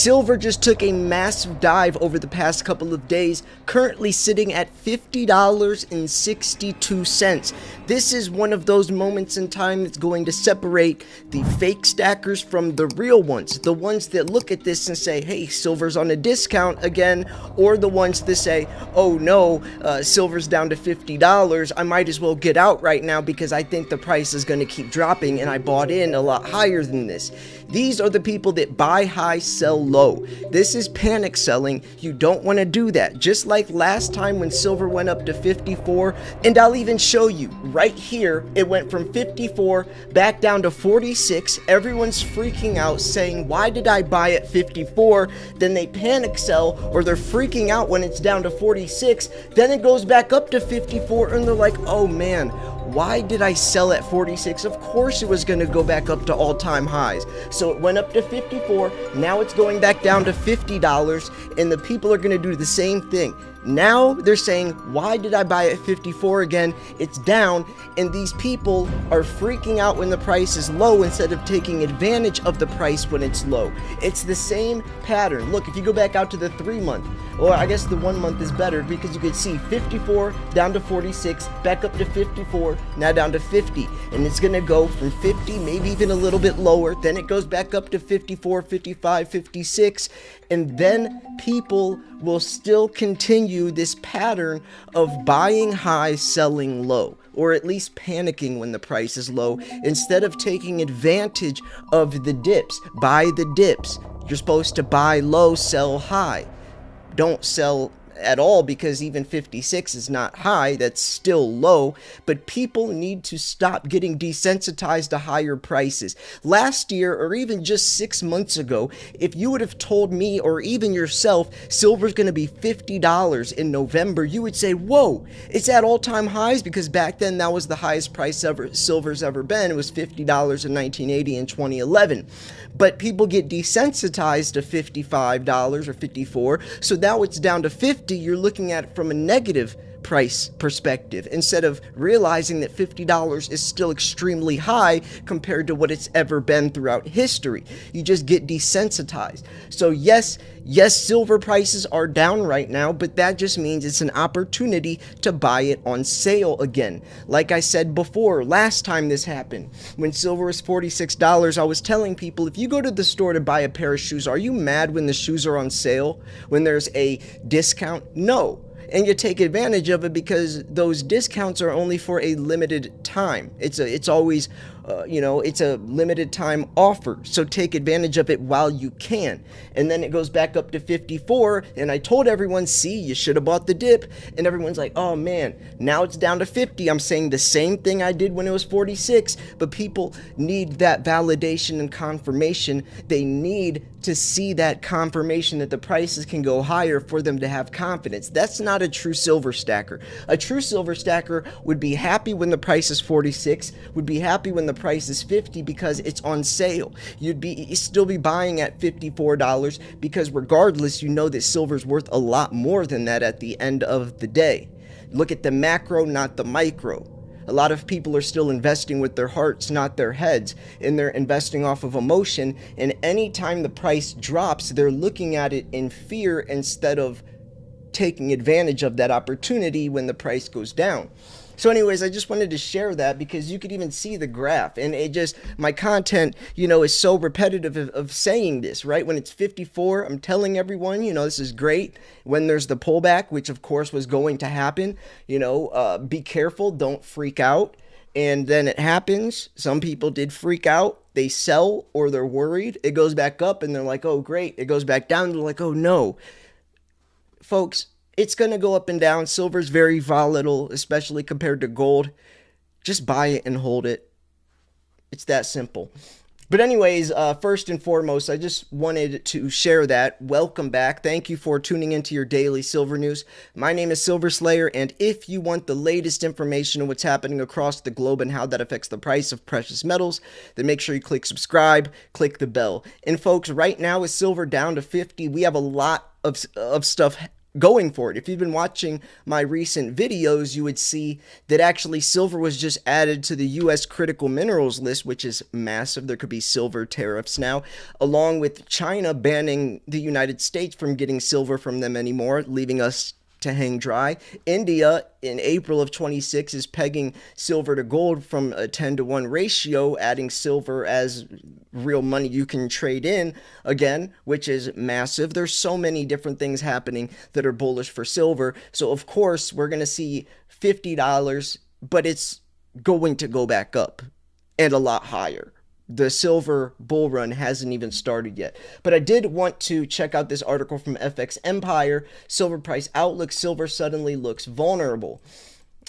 Silver just took a massive dive over the past couple of days, currently sitting at $50.62. This is one of those moments in time that's going to separate the fake stackers from the real ones, the ones that look at this and say, hey, silver's on a discount again, or the ones that say, oh no, silver's down to $50, I might as well get out right now because I think the price is going to keep dropping and I bought in a lot higher than this. These are the people that buy high, sell low. This is panic selling. You don't want to do that. Just like last time when silver went up to 54, and I'll even show you right here, it went from 54 back down to 46. Everyone's freaking out saying, why did I buy at 54? Then they panic sell, or they're freaking out when it's down to 46. Then it goes back up to 54 and they're like, oh man, why did I sell at 46? Of course it was going to go back up to all-time highs. So it went up to 54, now it's going back down to $50, and the people are going to do the same thing. Now they're saying, why did I buy at 54 again? It's down, and these people are freaking out when the price is low instead of taking advantage of the price when it's low. It's the same pattern. Look, if you go back out to the 3 month, or I guess the 1 month is better because you could see 54 down to 46, back up to 54, now down to 50, and it's going to go from 50, maybe even a little bit lower, then it goes back up to 54, 55, 56, and then people will still continue this pattern of buying high, selling low, or at least panicking when the price is low instead of taking advantage of the dips. Buy the dips. You're supposed to buy low, sell high. Don't sell at all, because even 56 is not high, that's still low, but people need to stop getting desensitized to higher prices. Last year, or even just 6 months ago, if you would have told me, or even yourself, silver's going to be $50 in November, you would say, whoa, it's at all-time highs, because back then that was the highest price silver's ever been. It was $50 in 1980 and 2011. But people get desensitized to $55 or 54, so now it's down to 50. You're looking at it from a negative price perspective instead of realizing that $50 is still extremely high compared to what it's ever been throughout history. You just get desensitized. So yes, silver prices are down right now, but that just means it's an opportunity to buy it on sale again. Like I said before, last time this happened, when silver was $46, I was telling people, if you go to the store to buy a pair of shoes, are you mad when the shoes are on sale, when there's a discount? No. And you take advantage of it because those discounts are only for a limited time. It's always, it's a limited time offer. So take advantage of it while you can. And then it goes back up to 54. And I told everyone, see, you should have bought the dip. And everyone's like, oh man, now it's down to 50. I'm saying the same thing I did when it was 46. But people need that validation and confirmation. They need to see that confirmation that the prices can go higher for them to have confidence. That's not a true silver stacker. A true silver stacker would be happy when the price is 46, would be happy when the price is 50 because it's on sale. You'd still be buying at $54 because regardless, you know that silver's worth a lot more than that at the end of the day. Look at the macro, not the micro. A lot of people are still investing with their hearts, not their heads, and they're investing off of emotion, and anytime the price drops, they're looking at it in fear instead of taking advantage of that opportunity when the price goes down. So anyways, I just wanted to share that because you could even see the graph, and my content, is so repetitive of saying this, right? When it's 54, I'm telling everyone, this is great. When there's the pullback, which of course was going to happen, be careful, don't freak out. And then it happens. Some people did freak out. They sell or they're worried. It goes back up and they're like, oh, great. It goes back down. They're like, oh, no. Folks, it's going to go up and down. Silver's very volatile, especially compared to gold. Just buy it and hold it. It's that simple. But anyways, first and foremost, I just wanted to share that. Welcome back. Thank you for tuning into your daily silver news. My name is Silver Slayer, and if you want the latest information on what's happening across the globe and how that affects the price of precious metals, then make sure you click subscribe, click the bell. And folks, right now with silver down to 50, we have a lot of stuff going for it. If you've been watching my recent videos, you would see that actually silver was just added to the US critical minerals list, which is massive. There could be silver tariffs now, along with China banning the United States from getting silver from them anymore, leaving us to hang dry. India in April of 26 is pegging silver to gold from a 10-to-1 ratio, adding silver as real money you can trade in again, which is massive. There's so many different things happening that are bullish for silver. So of course we're going to see $50, but it's going to go back up and a lot higher. The silver bull run hasn't even started yet. But I did want to check out this article from FX Empire. Silver price outlook. Silver suddenly looks vulnerable.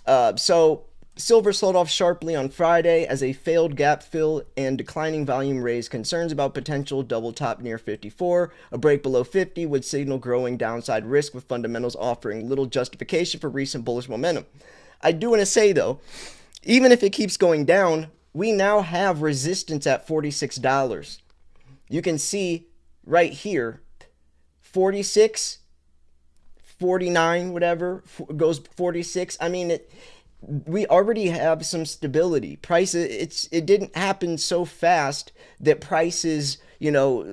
So silver sold off sharply on Friday as a failed gap fill and declining volume raised concerns about potential double top near 54. A break below 50 would signal growing downside risk, with fundamentals offering little justification for recent bullish momentum. I do want to say though, even if it keeps going down, we now have resistance at $46. You can see right here, 46, 49, whatever, goes 46. I mean, we already have some stability. Prices, it didn't happen so fast that prices,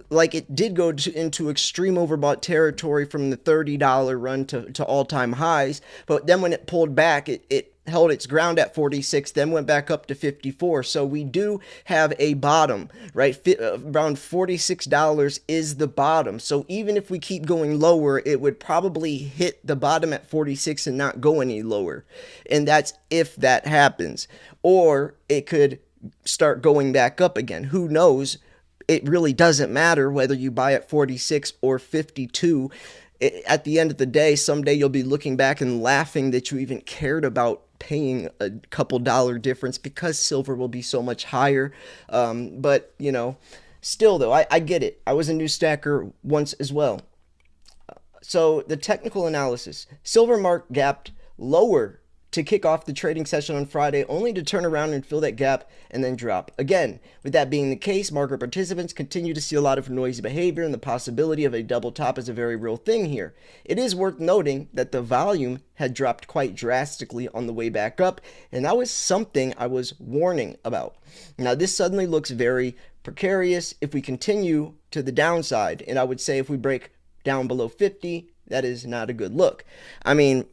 like it did go into extreme overbought territory from the $30 run to all-time highs. But then when it pulled back, it held its ground at 46, then went back up to 54. So we do have a bottom, right? Around $46 is the bottom. So even if we keep going lower, it would probably hit the bottom at 46 and not go any lower. And that's if that happens. Or it could start going back up again. Who knows? It really doesn't matter whether you buy at 46 or 52. At the end of the day, someday you'll be looking back and laughing that you even cared about paying a couple dollar difference, because silver will be so much higher. But still though, I get it. I was a new stacker once as well. So the technical analysis: silver mark gapped lower to kick off the trading session on Friday, only to turn around and fill that gap and then drop again. With that being the case, market participants continue to see a lot of noisy behavior, and the possibility of a double top is a very real thing here. It is worth noting that the volume had dropped quite drastically on the way back up, and that was something I was warning about. Now this suddenly looks very precarious if we continue to the downside, and I would say if we break down below 50, that is not a good look. I mean,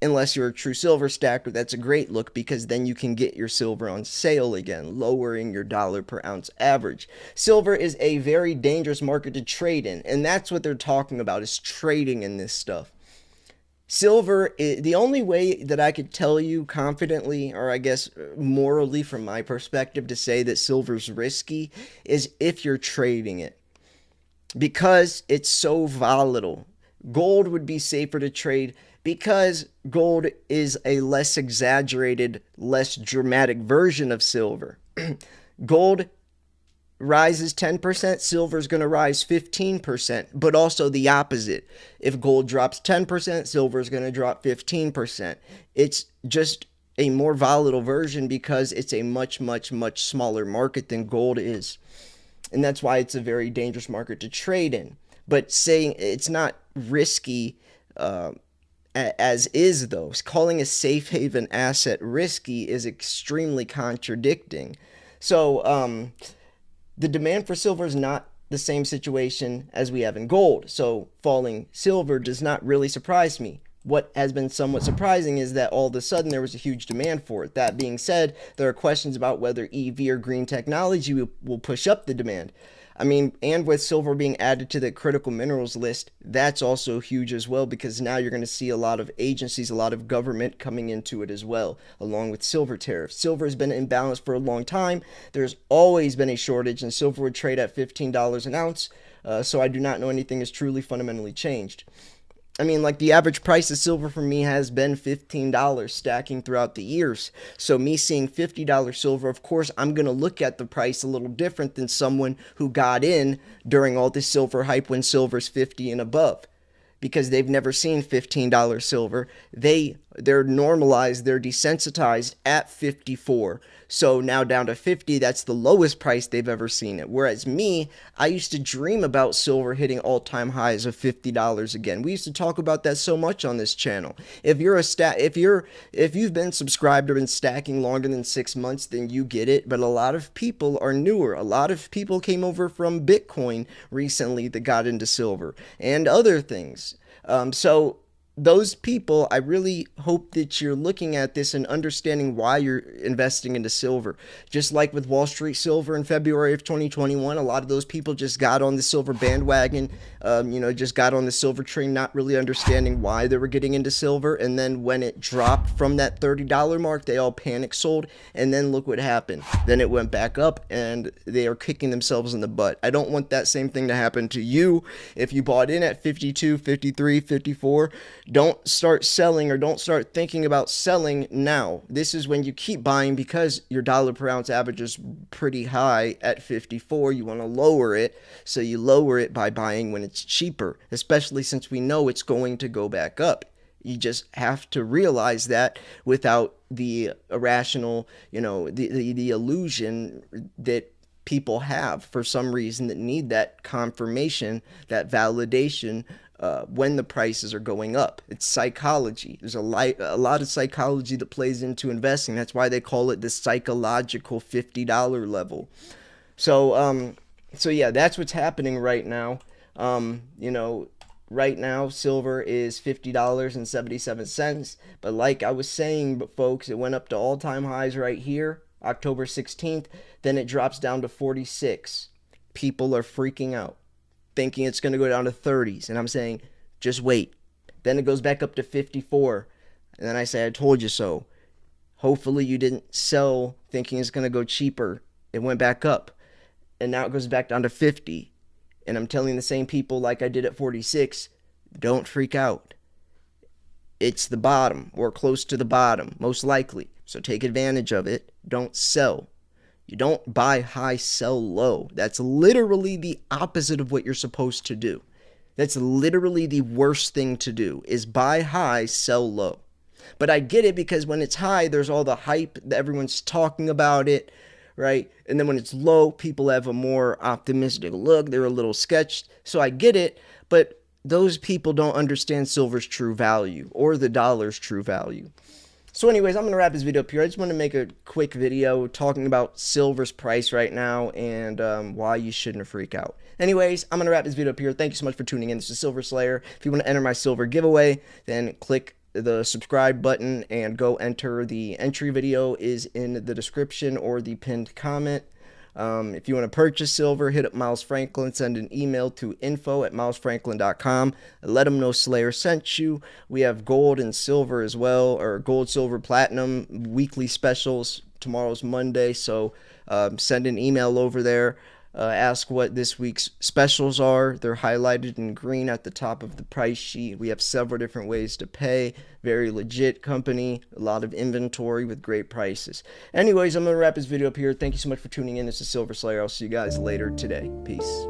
unless you're a true silver stacker, that's a great look, because then you can get your silver on sale again, lowering your dollar per ounce average. Silver is a very dangerous market to trade in, and that's what they're talking about, is trading in this stuff. Silver, the only way that I could tell you confidently, or I guess morally from my perspective, to say that silver's risky is if you're trading it, because it's so volatile. Gold would be safer to trade, because gold is a less exaggerated, less dramatic version of silver. Gold rises 10%, silver is going to rise 15%, but also the opposite. If gold drops 10%, silver is going to drop 15%. It's just a more volatile version because it's a much, much, much smaller market than gold is. And that's why it's a very dangerous market to trade in. But saying it's not risky, as is though, calling a safe haven asset risky is extremely contradicting. So the demand for silver is not the same situation as we have in gold. So falling silver does not really surprise me. What has been somewhat surprising is that all of a sudden there was a huge demand for it. That being said, there are questions about whether EV or green technology will push up the demand. I mean, and with silver being added to the critical minerals list, that's also huge as well, because now you're going to see a lot of agencies, a lot of government coming into it as well, along with silver tariffs. Silver has been in balance for a long time. There's always been a shortage, and silver would trade at $15 an ounce, so I do not know anything has truly fundamentally changed. I mean, like, the average price of silver for me has been $15 stacking throughout the years. So me seeing $50 silver, of course, I'm going to look at the price a little different than someone who got in during all this silver hype when silver's 50 and above, because they've never seen $15 silver. They they're normalized, they're desensitized at 54. So now down to 50, that's the lowest price they've ever seen it. Whereas me, I used to dream about silver hitting all-time highs of $50 again. We used to talk about that so much on this channel. If you've been subscribed or been stacking longer than 6 months, then you get it. But a lot of people are newer. A lot of people came over from Bitcoin recently that got into silver and other things. So those people, I really hope that you're looking at this and understanding why you're investing into silver. Just like with Wall Street Silver in February of 2021, a lot of those people just got on the silver bandwagon, just got on the silver train, not really understanding why they were getting into silver. And then when it dropped from that $30 mark, they all panic sold. And then look what happened. Then it went back up and they are kicking themselves in the butt. I don't want that same thing to happen to you. If you bought in at 52, 53, 54, don't start selling or don't start thinking about selling now. This is when you keep buying because your dollar per ounce average is pretty high at 54. You want to lower it, so you lower it by buying when it's cheaper, especially since we know it's going to go back up. You just have to realize that without the irrational, the illusion that people have for some reason that need that confirmation, that validation when the prices are going up. It's psychology. There's a lot of psychology that plays into investing. That's why they call it the psychological $50 level. So yeah, that's what's happening right now. Right now, silver is $50.77. But like I was saying, folks, it went up to all-time highs right here, October 16th. Then it drops down to 46. People are freaking out, thinking it's going to go down to 30s. And I'm saying, just wait. Then it goes back up to 54. And then I say, I told you so. Hopefully you didn't sell thinking it's going to go cheaper. It went back up. And now it goes back down to 50. And I'm telling the same people like I did at 46, don't freak out. It's the bottom or close to the bottom, most likely. So take advantage of it. Don't sell. You don't buy high, sell low. That's literally the opposite of what you're supposed to do. That's literally the worst thing to do, is buy high, sell low. But I get it, because when it's high, there's all the hype, everyone's talking about it, right? And then when it's low, people have a more optimistic look. They're a little sketched. So I get it, but those people don't understand silver's true value or the dollar's true value. So anyways, I'm going to wrap this video up here. I just want to make a quick video talking about silver's price right now and why you shouldn't freak out. Anyways, I'm going to wrap this video up here. Thank you so much for tuning in. This is Silver Slayer. If you want to enter my silver giveaway, then click the subscribe button and go enter. The entry video is in the description or the pinned comment. If you want to purchase silver, hit up Miles Franklin, send an email to info@milesfranklin.com. Let them know Slayer sent you. We have gold and silver as well, or gold, silver, platinum, weekly specials. Tomorrow's Monday, so send an email over there. Ask what this week's specials are. They're highlighted in green at the top of the price sheet. We have several different ways to pay. Very legit company. A lot of inventory with great prices. Anyways, I'm going to wrap this video up here. Thank you so much for tuning in. This is Silver Slayer. I'll see you guys later today. Peace.